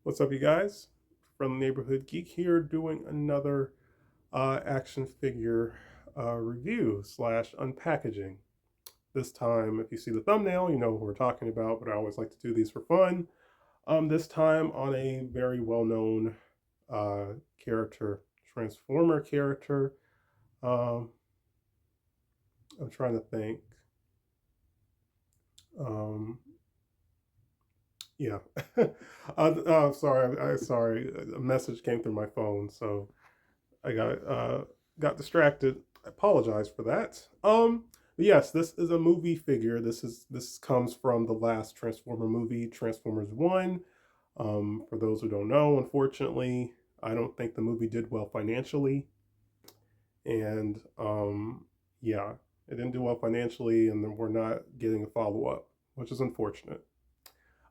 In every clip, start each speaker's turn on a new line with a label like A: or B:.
A: What's up, you guys? From Neighborhood Geek here, doing another action figure review slash unpackaging. This time, if you see the thumbnail, you know what we're talking about, but I always like to do these for fun. This time on a very well-known character, Transformer character. Um, I'm trying to think. Um, yeah. Sorry. A message came through my phone, so I got distracted. I apologize for that. Yes, this is a movie figure. This comes from the last Transformer movie, Transformers One. For those who don't know, unfortunately, I don't think the movie did well financially, and yeah, it didn't do well financially, and then we're not getting a follow up, which is unfortunate.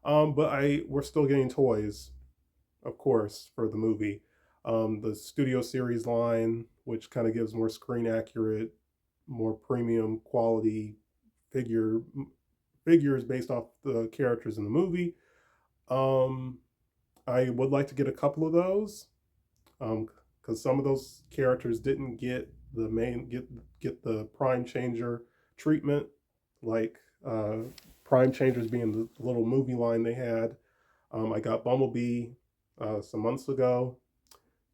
A: But we're still getting toys, of course, for the movie. The Studio Series line, which kind of gives more screen accurate, more premium quality figures based off the characters in the movie. Um, I would like to get a couple of those, because some of those characters didn't get get the Prime Changer treatment, like Prime Changers being the little movie line they had. I got Bumblebee some months ago.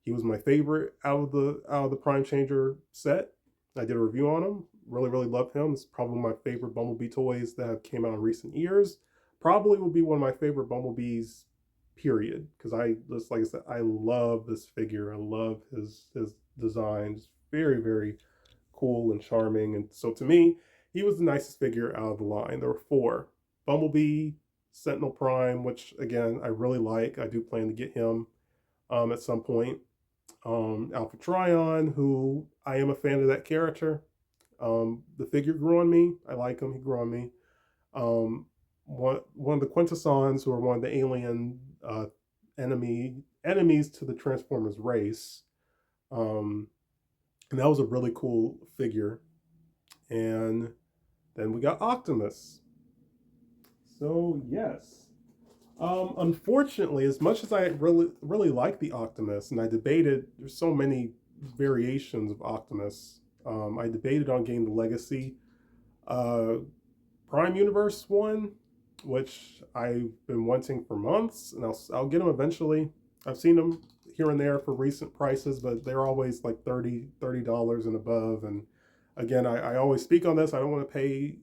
A: He was my favorite out of the Prime Changer set. I did a review on him. Really love him. It's probably my favorite Bumblebee toys that have came out in recent years. Probably will be one of my favorite Bumblebees. Period. Because I just like I said, I love this figure. I love his designs. Very cool and charming. And so to me, he was the nicest figure out of the line. There were four: Bumblebee, Sentinel Prime, which again I really like. I do plan to get him at some point. Alpha Trion, who I am a fan of that character. The figure grew on me. I like him. He grew on me. One of the Quintessons, who are one of the alien enemies to the Transformers race. Um, and that was a really cool figure. And then we got Optimus. So yes, unfortunately, as much as I really like the Optimus, and I debated, there's so many variations of Optimus. I debated on getting the Legacy uh, Prime Universe one, which I've been wanting for months, and I'll get them eventually. I've seen them here and there for recent prices, but they're always like $30 and above. And again, I always speak on this. I don't want to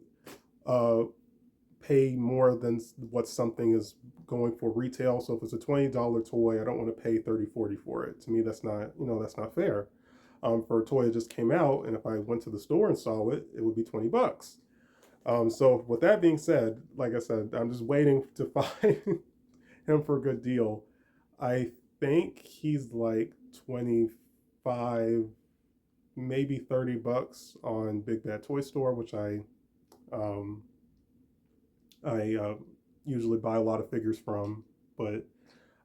A: uh, pay more than what something is going for retail. So if it's a $20 toy, I don't want to pay 30, 40 for it. To me, that's not fair. For a toy that just came out, and if I went to the store and saw it, it would be $20. So with that being said, like I said, I'm just waiting to find him for a good deal. I think he's like 25, maybe $30 on Big Bad Toy Store, which um, I usually buy a lot of figures from, but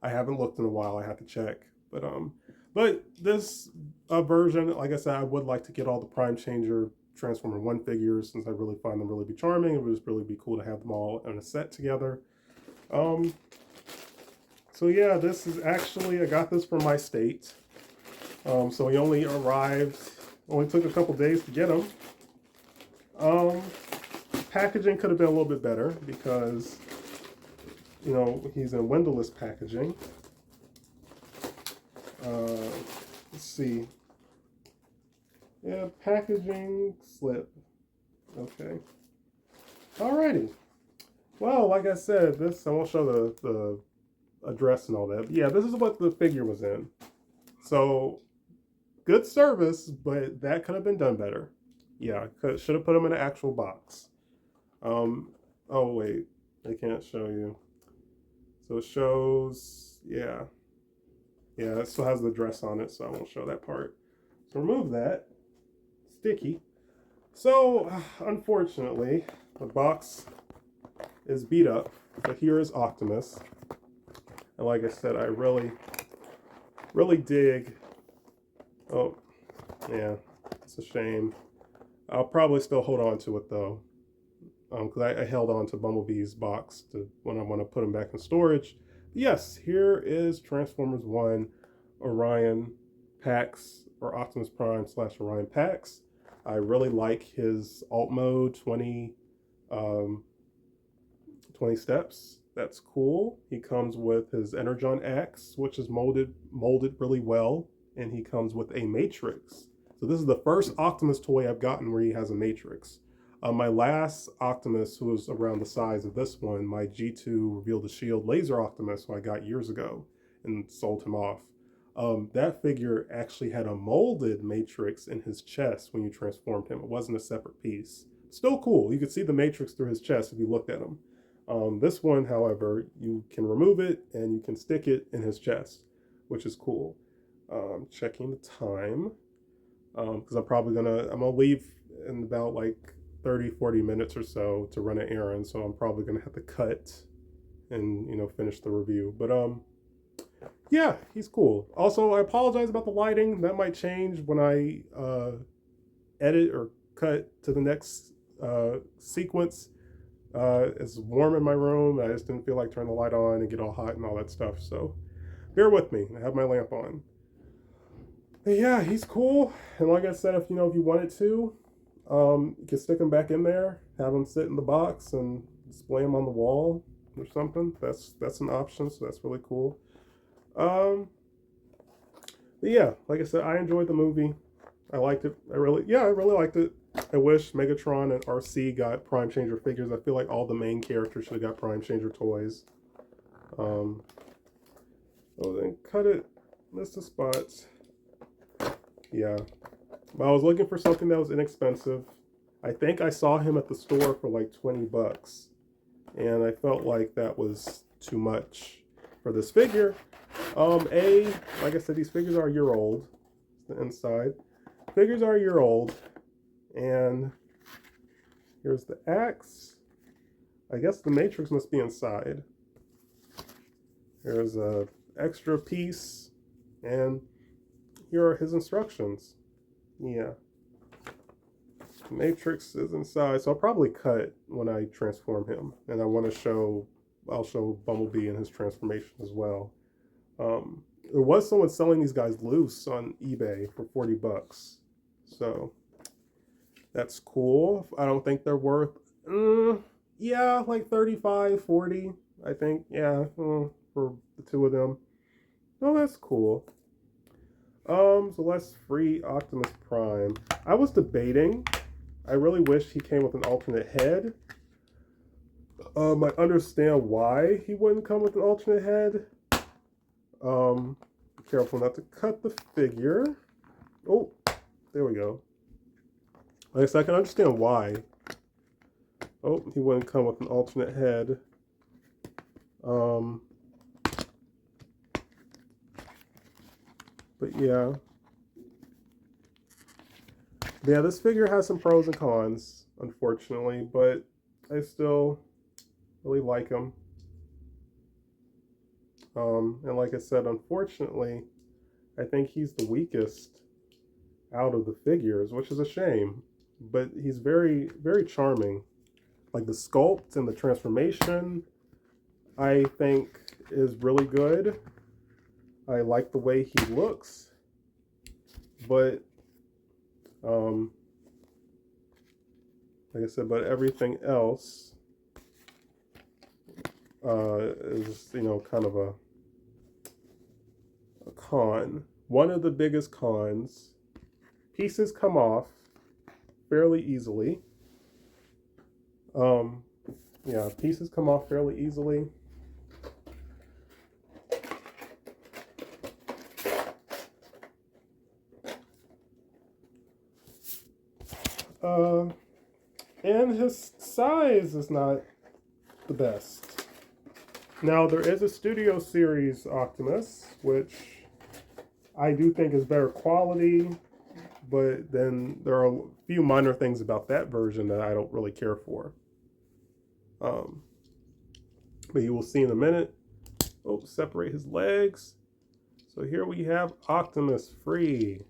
A: I haven't looked in a while. I have to check. But this version, like I said, I would like to get all the Prime Changer Transformer One figures, since I really find them really be charming. It would just really be cool to have them all in a set together. Um, so yeah, this is actually, I got this from my state. So he only took a couple days to get him. Um, Packaging could have been a little bit better because, he's in windowless packaging. Let's see. Yeah, packaging slip. Okay. Alrighty. Well, like I said, I won't show the address and all that. But yeah, this is what the figure was in. So, good service, but that could have been done better. Yeah, should have put them in an actual box. Um, oh wait, I can't show you. So it shows, yeah, it still has the dress on it, so I won't show that part. So remove that. Sticky. So, unfortunately, the box is beat up, but here is Optimus. And like I said, I really dig. Oh, yeah, it's a shame. I'll probably still hold on to it though, because I held on to Bumblebee's box when I want to put him back in storage. yes, here is Transformers 1 Orion Pax, or Optimus Prime slash Orion Pax. I really like his alt mode um, 20 steps. That's cool. He comes with his Energon axe, which is molded really well, and he comes with a matrix. So this is the first Optimus toy I've gotten where he has a matrix. My last Optimus, who was around the size of this one, my G2 Reveal the Shield Laser Optimus, who I got years ago and sold him off. That figure actually had a molded matrix in his chest when you transformed him. It wasn't a separate piece. Still cool. You could see the matrix through his chest if you looked at him. This one, however, you can remove it and you can stick it in his chest, which is cool. Checking the time, because I'm gonna leave in about like 30-40 minutes or so to run an errand, so I'm probably gonna have to cut and finish the review. But yeah, he's cool. Also, I apologize about the lighting. That might change when I edit or cut to the next sequence. It's warm in my room. I just didn't feel like turning the light on and get all hot and all that stuff. So bear with me. I have my lamp on. But yeah, he's cool. And like I said, if you wanted to, you can stick him back in there, have him sit in the box and display him on the wall or something. That's an option. So that's really cool. But yeah, like I said, I enjoyed the movie. I liked it. I really liked it. I wish Megatron and RC got Prime Changer figures. I feel like all the main characters should have got Prime Changer toys. Oh, then cut it. Missed the spots. Yeah. But I was looking for something that was inexpensive. I think I saw him at the store for like $20. And I felt like that was too much for this figure. Like I said, these figures are a year old. The inside. Figures are a year old. And here's the axe. I guess the matrix must be inside. Here's a extra piece. And here are his instructions. Yeah. The matrix is inside. So I'll probably cut when I transform him. And I'll show Bumblebee in his transformation as well. There was someone selling these guys loose on eBay for $40. So that's cool. I don't think they're worth, yeah, like 35, 40, I think. Yeah, for the two of them. Oh, that's cool. So let's free Optimus Prime. I was debating. I really wish he came with an alternate head. I understand why he wouldn't come with an alternate head. Be careful not to cut the figure. Oh, there we go. Like I said, I can understand why. Oh, he wouldn't come with an alternate head. But yeah. Yeah, this figure has some pros and cons, unfortunately, but I still really like him. And like I said, unfortunately, I think he's the weakest out of the figures, which is a shame. But he's very, very charming. Like the sculpt and the transformation, I think is really good. I like the way he looks. But, like I said, but everything else is, kind of a con. One of the biggest cons, pieces come off fairly easily. Yeah, pieces come off fairly easily. And his size is not the best. Now, there is a Studio Series Optimus, which I do think is better quality, but then there are a few minor things about that version that I don't really care for. But you will see in a minute. Oh, separate his legs. So here we have Optimus free.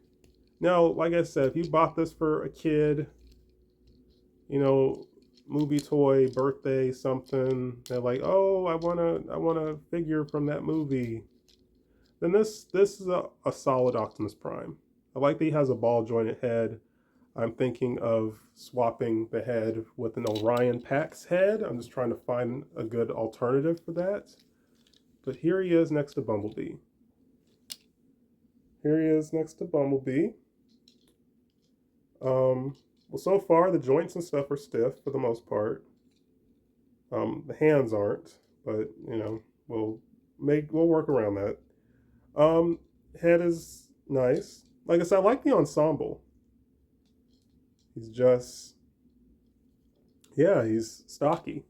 A: Now, like I said, if you bought this for a kid, movie toy birthday something. They're like, oh, I want a figure from that movie. Then this is a solid Optimus Prime. I like that he has a ball jointed head. I'm thinking of swapping the head with an Orion Pax head. I'm just trying to find a good alternative for that. But here he is next to Bumblebee. Here he is next to Bumblebee. Well, so far the joints and stuff are stiff for the most part. The hands aren't, but you know we'll work around that. Um, Head is nice. Like I said, I like the ensemble. He's just yeah, he's stocky.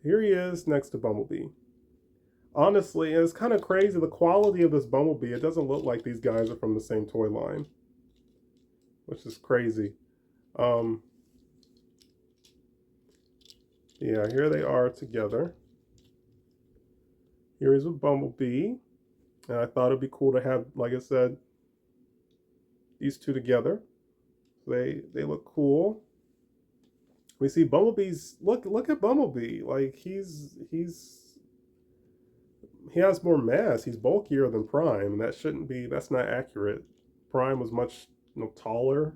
A: Here he is next to Bumblebee. Honestly, it's kind of crazy. The quality of this Bumblebee, it doesn't look like these guys are from the same toy line, which is crazy. Um, yeah, here they are together. Here is a Bumblebee. And I thought it'd be cool to have, like I said, these two together. They look cool. We see Bumblebee's look at Bumblebee. Like he has more mass. He's bulkier than Prime, and that shouldn't be. That's not accurate. Prime was much taller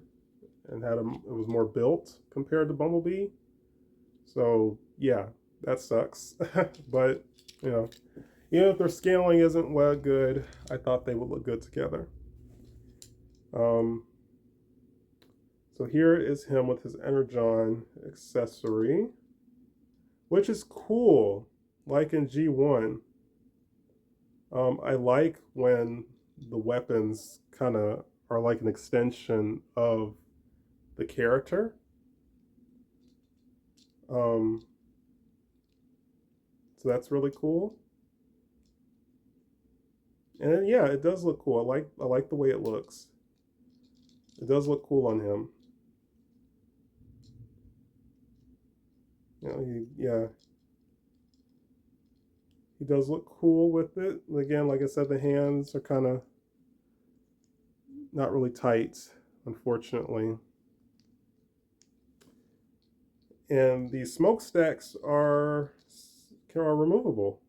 A: and it was more built compared to Bumblebee. So yeah, that sucks. But you know, even if their scaling isn't well good, I thought they would look good together. Um, so here is him with his Energon accessory, which is cool, like in G1. I like when the weapons kind of are like an extension of the character. Um, so that's really cool. And then, yeah, it does look cool. I like the way it looks. It does look cool on him. You know, yeah, he does look cool with it. Again, like I said, the hands are kind of not really tight, unfortunately. And the smokestacks are removable.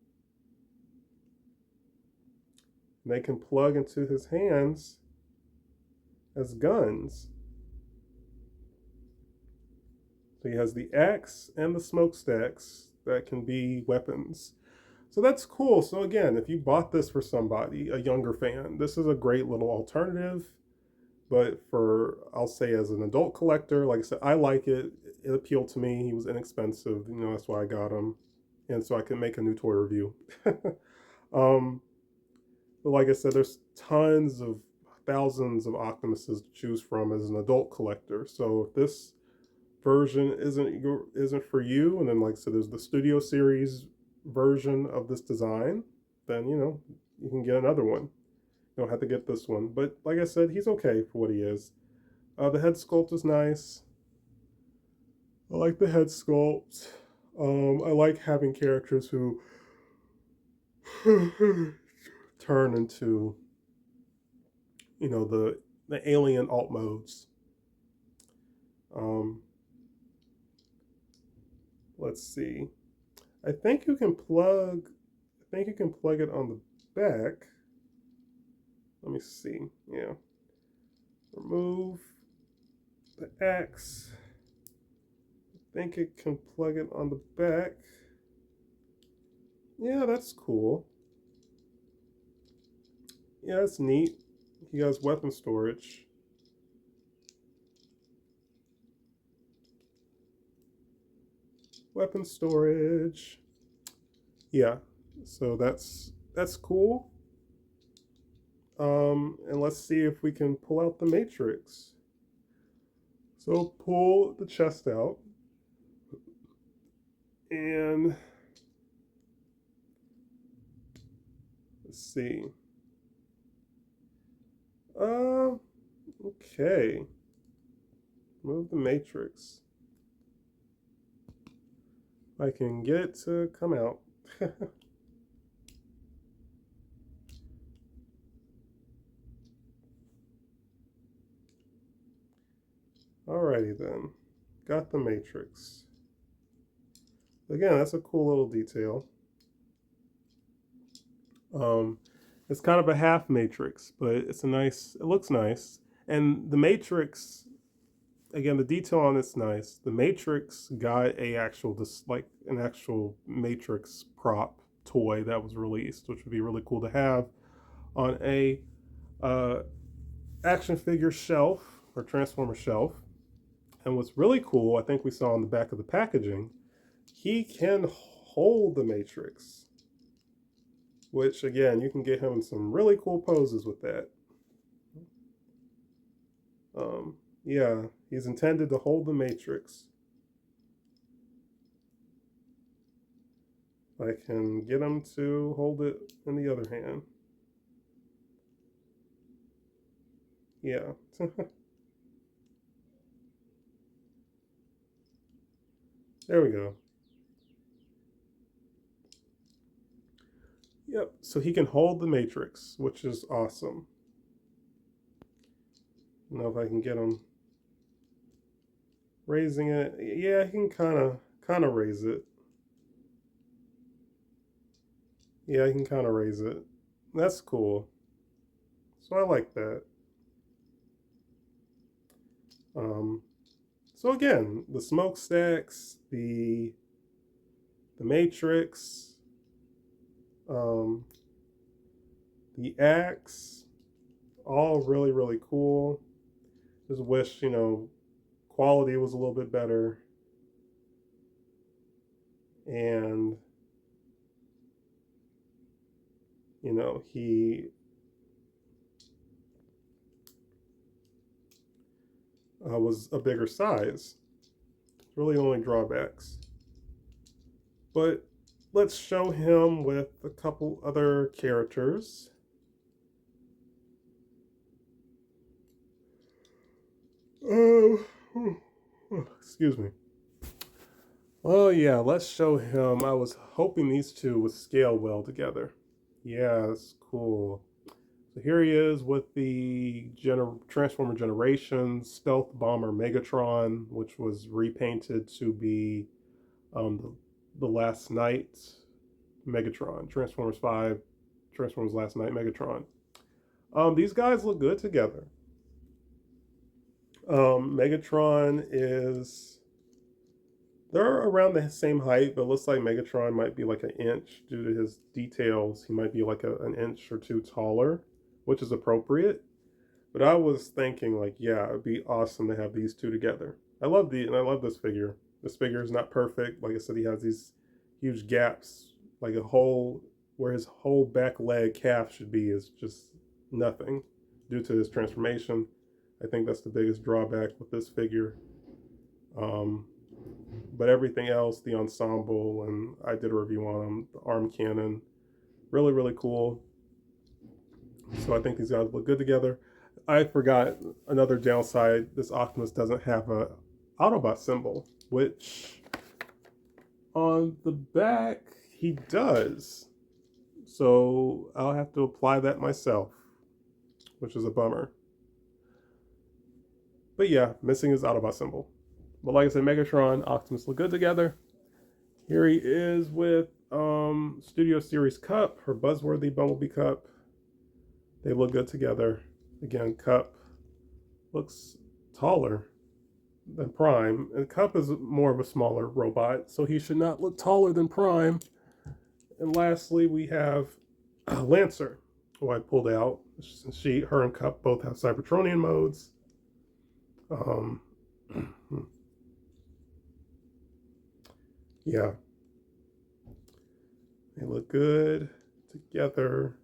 A: They can plug into his hands as guns. So he has the axe and the smokestacks that can be weapons. So that's cool. So again, if you bought this for somebody, a younger fan, this is a great little alternative. But for, I'll say as an adult collector, like I said, I like it. It appealed to me. He was inexpensive. You know, that's why I got him. And so I can make a new toy review. um, but like I said, there's tons of thousands of Optimuses to choose from as an adult collector. So if this version isn't for you, and then like I said, there's the Studio Series version of this design, then you know you can get another one. You don't have to get this one. But like I said, he's okay for what he is. The head sculpt is nice. I like the head sculpt. I like having characters who turn into, you know, the alien alt modes. Um, let's see. I think you can plug. I think you can plug it on the back. Let me see. Yeah. Remove the X. I think it can plug it on the back. Yeah, that's cool. Yeah, that's neat. He has weapon storage. Weapon storage. Yeah, so that's cool. And let's see if we can pull out the matrix. So pull the chest out. And let's see. Okay. Move the matrix. I can get it to come out. Alrighty then. got the Matrix. Again, that's a cool little detail. It's kind of a half Matrix, but it's a nice. It looks nice, and the Matrix. Again, the detail on it's nice. The Matrix got a actual, like an actual Matrix prop toy that was released, which would be really cool to have on a uh, action figure shelf or Transformer shelf. And what's really cool, I think we saw on the back of the packaging, he can hold the Matrix, which again, you can get him in some really cool poses with that. Yeah, he's intended to hold the Matrix. I can get him to hold it in the other hand. Yeah. There we go. Yep, so he can hold the Matrix, which is awesome. I don't know if I can get him raising it. Yeah, he can kind of raise it. Yeah, he can kind of raise it. That's cool. So I like that. Um, so again, the smokestacks, the Matrix, um, the axe, all really really cool. Just wish quality was a little bit better, and he was a bigger size. Really only drawbacks. But let's show him with a couple other characters. Excuse me. Oh yeah, let's show him. I was hoping these two would scale well together. Yeah, that's cool. So here he is with the Transformer Generations Stealth Bomber Megatron, which was repainted to be the Last Night Megatron, Transformers 5, Transformers Last Night Megatron. These guys look good together. Megatron is, they're around the same height, but it looks like Megatron might be like an inch due to his details. He might be like an inch or two taller, which is appropriate. But I was thinking like, yeah, it'd be awesome to have these two together. I love this figure. This figure is not perfect. Like I said, he has these huge gaps, like a hole where his whole back leg calf should be is just nothing due to his transformation. I think that's the biggest drawback with this figure. But everything else, the ensemble, and I did a review on him, the arm cannon, really, really cool. So I think these guys look good together. I forgot another downside. This Optimus doesn't have a Autobot symbol, which on the back he does. So I'll have to apply that myself, which is a bummer. But yeah, missing his Autobot symbol. But like I said, Megatron, Optimus look good together. Here he is with Studio Series Cup, her buzzworthy Bumblebee Cup. They look good together. Again, Cup looks taller than Prime, and Cup is more of a smaller robot, so he should not look taller than Prime. And lastly, we have Lancer, who I pulled out. Her and Cup both have Cybertronian modes. Yeah, they look good together.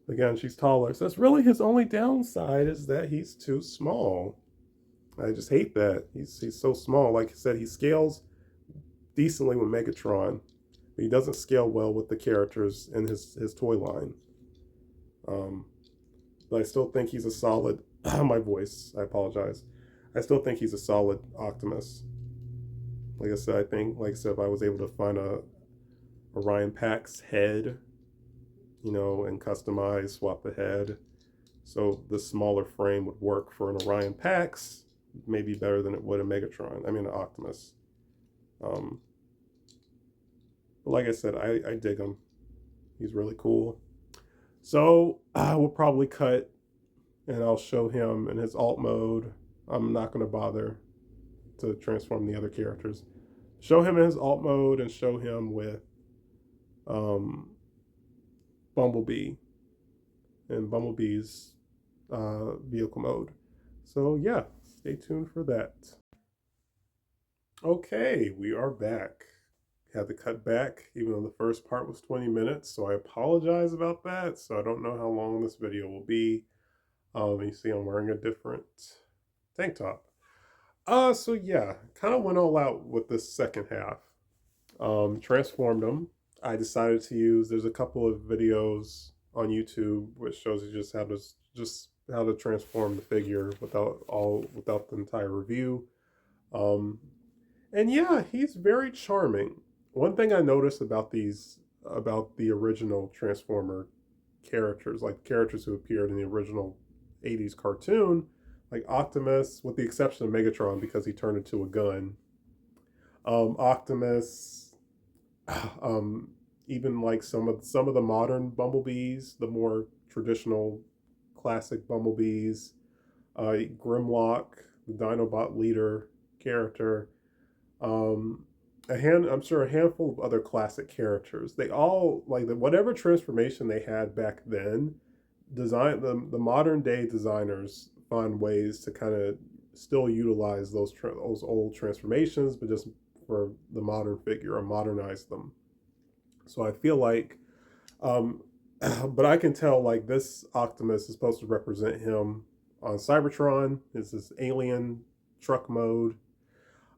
A: Again, she's taller, so that's really his only downside, is that he's too small. I just hate that. He's so small. Like I said, he scales decently with Megatron, but he doesn't scale well with the characters in his toy line. But I still think he's a solid. My voice. I apologize. I still think he's a solid Optimus. Like I said, if I was able to find a Orion Pax head, and customize, swap the head, so the smaller frame would work for an Orion Pax, maybe better than it would a Megatron. I mean, an Optimus. But like I said, I dig him. He's really cool. So I will probably cut and I'll show him in his alt mode. I'm not going to bother to transform the other characters. Show him in his alt mode and show him with um, Bumblebee and Bumblebee's vehicle mode. So yeah, stay tuned for that. Okay, we are back. Had to cut back, even though the first part was 20 minutes, so I apologize about that. So I don't know how long this video will be. You see I'm wearing a different tank top. So yeah, kind of went all out with this second half. Transformed them. I decided to use, there's a couple of videos on YouTube which shows you just how to transform the figure without the entire review. And yeah, he's very charming. One thing I noticed about the original Transformer characters, like characters who appeared in the original 80s cartoon, like Optimus, with the exception of Megatron because he turned into a gun. Optimus, even like some of the modern Bumblebees, the more traditional classic Bumblebees, Grimlock, the Dinobot leader character, I'm sure a handful of other classic characters. They all, like, whatever transformation they had back then, the modern day designers find ways to kind of still utilize those old transformations, but just for the modern figure or modernize them. So I feel like, but I can tell like this Optimus is supposed to represent him on Cybertron. It's this alien truck mode.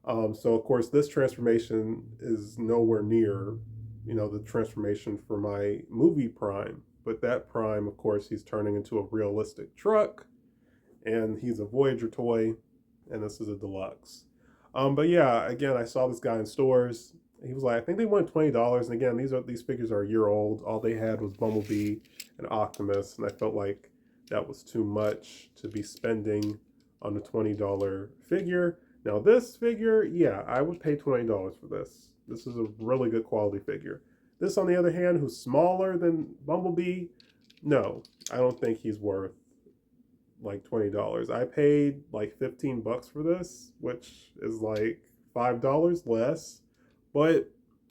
A: So of course this transformation is nowhere near, the transformation for my movie Prime. But that Prime, of course, he's turning into a realistic truck, and he's a Voyager toy, and this is a deluxe. But yeah, again, I saw this guy in stores. He was like, I think they wanted $20, and again, these figures are a year old. All they had was Bumblebee and Optimus, and I felt like that was too much to be spending on a $20 figure. Now this figure, yeah, I would pay $20 for this. This is a really good quality figure. This, on the other hand, who's smaller than Bumblebee, no, I don't think he's worth like $20. I paid like 15 bucks for this, which is like $5 less, but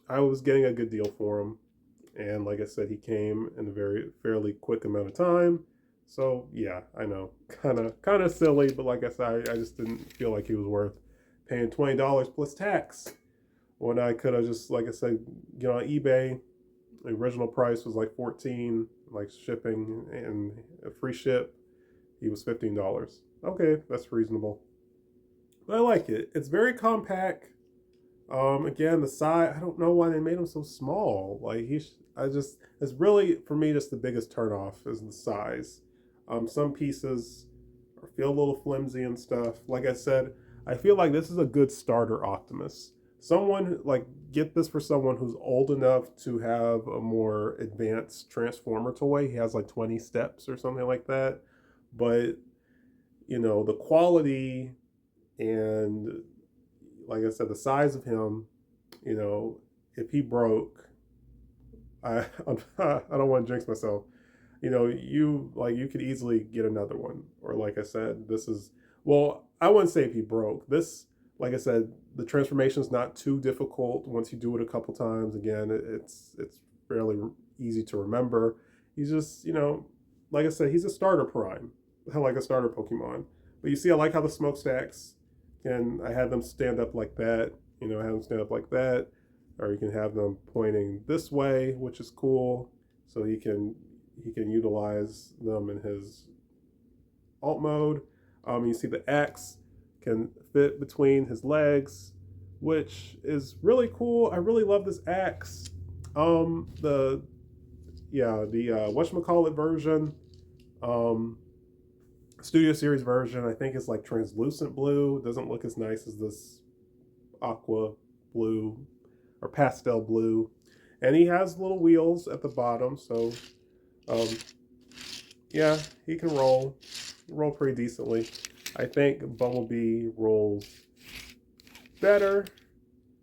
A: I was getting a good deal for him. And like I said, he came in a fairly quick amount of time. So yeah, I know, kind of silly, but like I said, I just didn't feel like he was worth paying $20 plus tax when I could have just, like I said, get on eBay. The original price was like $14, like shipping and a free ship. He was $15. Okay, that's reasonable. But I like it. It's very compact. Again, the size, I don't know why they made him so small. Like it's really, for me, just the biggest turnoff is the size. Some pieces feel a little flimsy and stuff. Like I said, I feel like this is a good starter Optimus. Someone, like, get this for someone who's old enough to have a more advanced Transformer toy. He has like 20 steps or something like that. But, the quality and, like I said, the size of him, if he broke, I don't want to jinx myself. You could easily get another one. Or like I said, I wouldn't say if he broke. This, like I said, the transformation is not too difficult once you do it a couple times. Again, it's fairly easy to remember. He's just, like I said, he's a starter Prime, like a starter Pokemon. But you see, I like how the smokestacks, and I had them stand up like that. I have them stand up like that, or you can have them pointing this way, which is cool. So he can utilize them in his alt mode. You see the axe can fit between his legs, which is really cool. I really love this axe. The whatchamacallit version, Studio Series version, I think it's like translucent blue. It doesn't look as nice as this aqua blue or pastel blue. And he has little wheels at the bottom, so yeah, he can roll pretty decently. I think Bumblebee rolls better.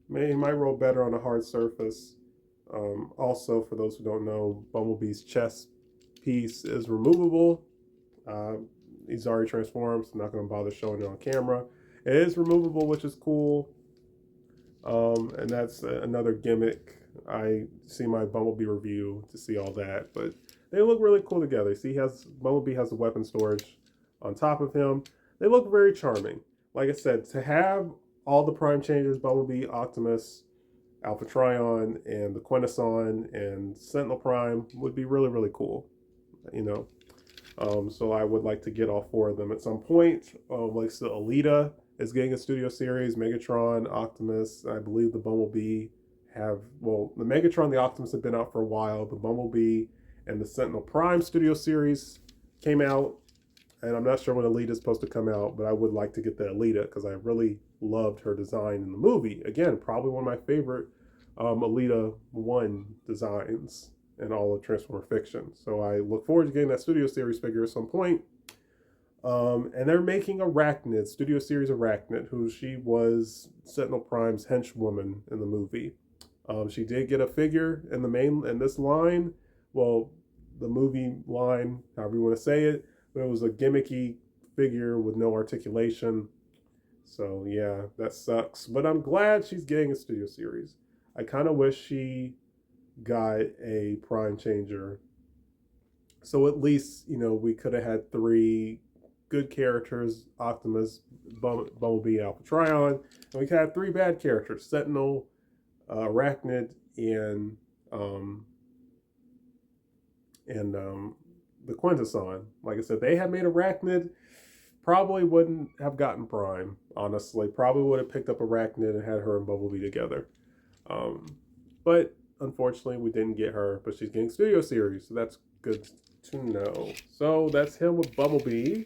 A: He might roll better on a hard surface. Also, for those who don't know, Bumblebee's chest piece is removable. Uh, he's already transformed, so I'm not going to bother showing it on camera. It is removable, which is cool. And that's another gimmick. I see my Bumblebee review to see all that, but they look really cool together. See, Bumblebee has the weapon storage on top of him. They look very charming. Like I said, to have all the Prime changes, Bumblebee, Optimus, Alpha Trion, and the Quintesson and Sentinel Prime would be really, really cool. You know, so I would like to get all four of them at some point. Like so Alita is getting a studio series. Megatron, Optimus, I believe the Bumblebee the Megatron and the Optimus have been out for a while. The Bumblebee and the Sentinel Prime studio series came out, and I'm not sure when Alita is supposed to come out, but I would like to get the Alita because I really loved her design in the movie. Again, probably one of my favorite Alita 1 designs in all of Transformer fiction. So I look forward to getting that studio series figure at some point. And they're making Arachnid, Studio Series Arachnid, who she was Sentinel Prime's henchwoman in the movie. She did get a figure in this line. Well, the movie line, however you want to say it, but it was a gimmicky figure with no articulation. So yeah, that sucks. But I'm glad she's getting a studio series. I kind of wish she got a Prime changer. So at least, we could have had three good characters: Optimus, Bumblebee, Alpha Trion, and we could have three bad characters: Sentinel, Arachnid, and the Quintesson. Like I said, they had made Arachnid, probably wouldn't have gotten Prime, honestly. Probably would have picked up Arachnid and had her and Bumblebee together. But unfortunately, we didn't get her, but she's getting studio series, so that's good to know. So that's him with Bumblebee.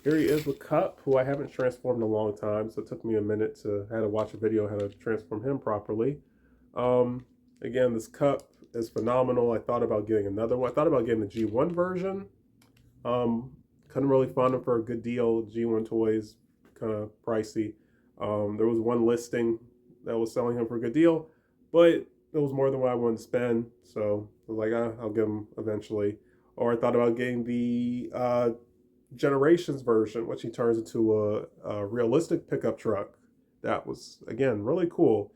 A: Here he is with Cup, who I haven't transformed in a long time, so it took me a minute to watch a video how to transform him properly. Again, this Cup is phenomenal. I thought about getting another one. I thought about getting the G1 version. Couldn't really find them for a good deal. G1 toys, kind of pricey. There was one listing that was selling him for a good deal, but it was more than what I wanted to spend. So I was like, I'll get him eventually. Or I thought about getting the Generations version, which he turns into a realistic pickup truck. That was, again, really cool.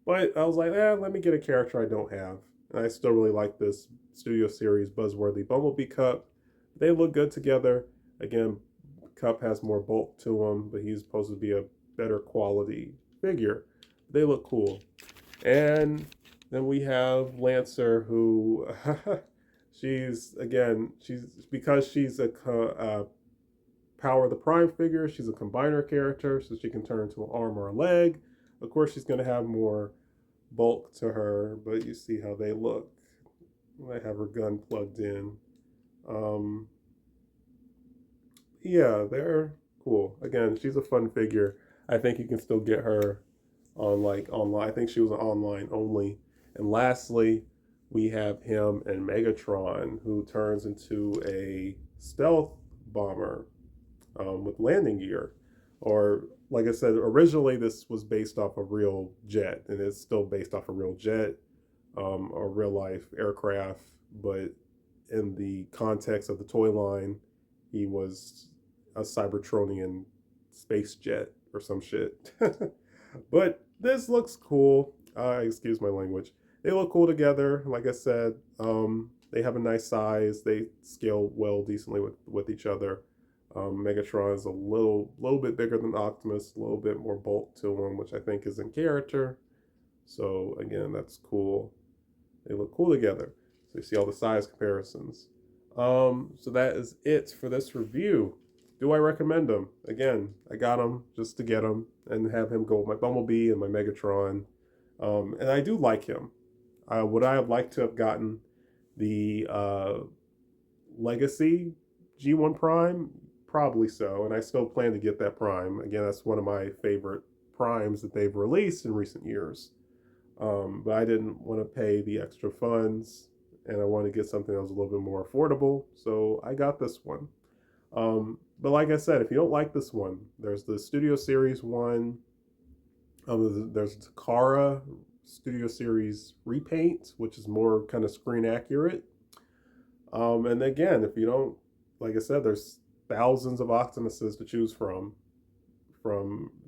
A: But I was like, let me get a character I don't have. And I still really like this studio series buzzworthy Bumblebee Cup. They look good together. Again, Cup has more bulk to him, but he's supposed to be a better quality figure. They look cool. And then we have Lancer, who because she's a Power of the Prime figure, she's a combiner character, so she can turn into an arm or a leg. Of course, she's going to have more bulk to her, but you see how they look. I have her gun plugged in. Yeah, they're cool. Again, she's a fun figure. I think you can still get her on online. I think she was online only. And lastly, we have him and Megatron, who turns into a stealth bomber with landing gear. Or, like I said, originally this was based off a real jet, and it's still based off a real jet, a real life aircraft. But in the context of the toy line, he was a Cybertronian space jet or some shit. But this looks cool. Excuse my language. They look cool together. Like I said, they have a nice size. They scale well, decently with each other. Megatron is a little bit bigger than Optimus, a little bit more bulk to him, which I think is in character. So again, that's cool. They look cool together. So you see all the size comparisons. So that is it for this review. Do I recommend them? Again, I got them just to get them and have him go with my Bumblebee and my Megatron. And I do like him. Would I have liked to have gotten the Legacy G1 Prime? Probably so, and I still plan to get that Prime. Again, that's one of my favorite Primes that they've released in recent years. But I didn't want to pay the extra funds, and I wanted to get something that was a little bit more affordable, so I got this one. But like I said, if you don't like this one, there's the Studio Series one. There's Takara Studio Series Repaint, which is more kind of screen accurate. And again, if you don't, like I said, there's thousands of Optimuses to choose from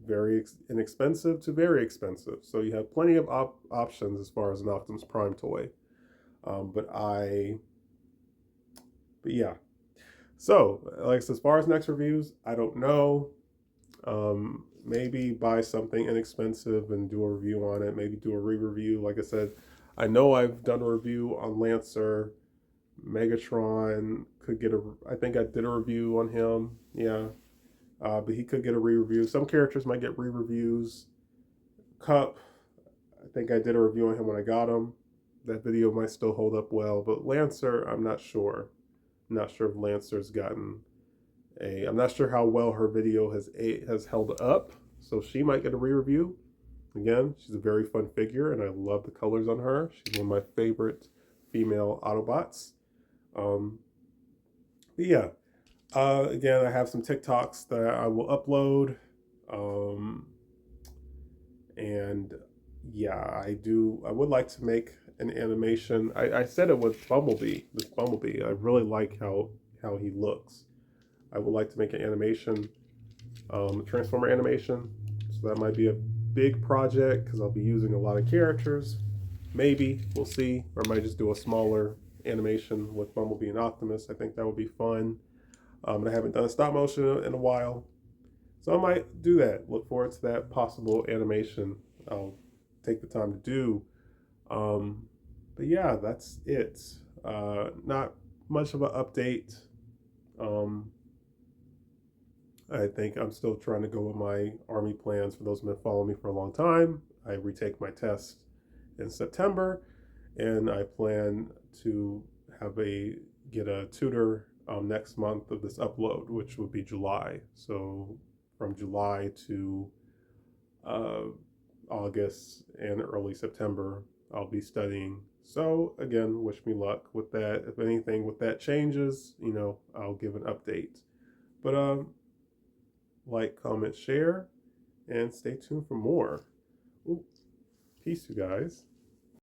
A: very inexpensive to very expensive. So you have plenty of options as far as an Optimus Prime toy. But yeah. So, like, as far as next reviews, I don't know. Maybe buy something inexpensive and do a review on it. Maybe do a re-review. Like I said, I know I've done a review on Lancer. Megatron could get a. I think I did a review on him. Yeah, but he could get a re-review. Some characters might get re-reviews. Cup, I think I did a review on him when I got him. That video might still hold up well, but Lancer, I'm not sure. I'm not sure if Lancer's gotten a. I'm not sure how well her video has held up. So she might get a re-review. Again, she's a very fun figure, and I love the colors on her. She's one of my favorite female Autobots. Um, but yeah, again, I have some TikToks that I will upload. Um, and yeah, I would like to make an animation. I said it with Bumblebee. This Bumblebee, I really like how he looks. I would like to make an animation, Transformer animation. So that might be a big project because I'll be using a lot of characters. Maybe we'll see, or I might just do a smaller animation with Bumblebee and Optimus. I think that would be fun. And I haven't done a stop motion in a while, so I might do that. Look forward to that possible animation. I'll take the time to do. But yeah, that's it. Not much of an update. Um, I think I'm still trying to go with my Army plans. For those who have been following me for a long time, I retake my test in September, and I plan to get a tutor next month of this upload, which would be July. So from July to uh, August and early September, I'll be studying. So again, wish me luck with that. If anything with that changes, I'll give an update. But like, comment, share, and stay tuned for more. Ooh, peace, you guys.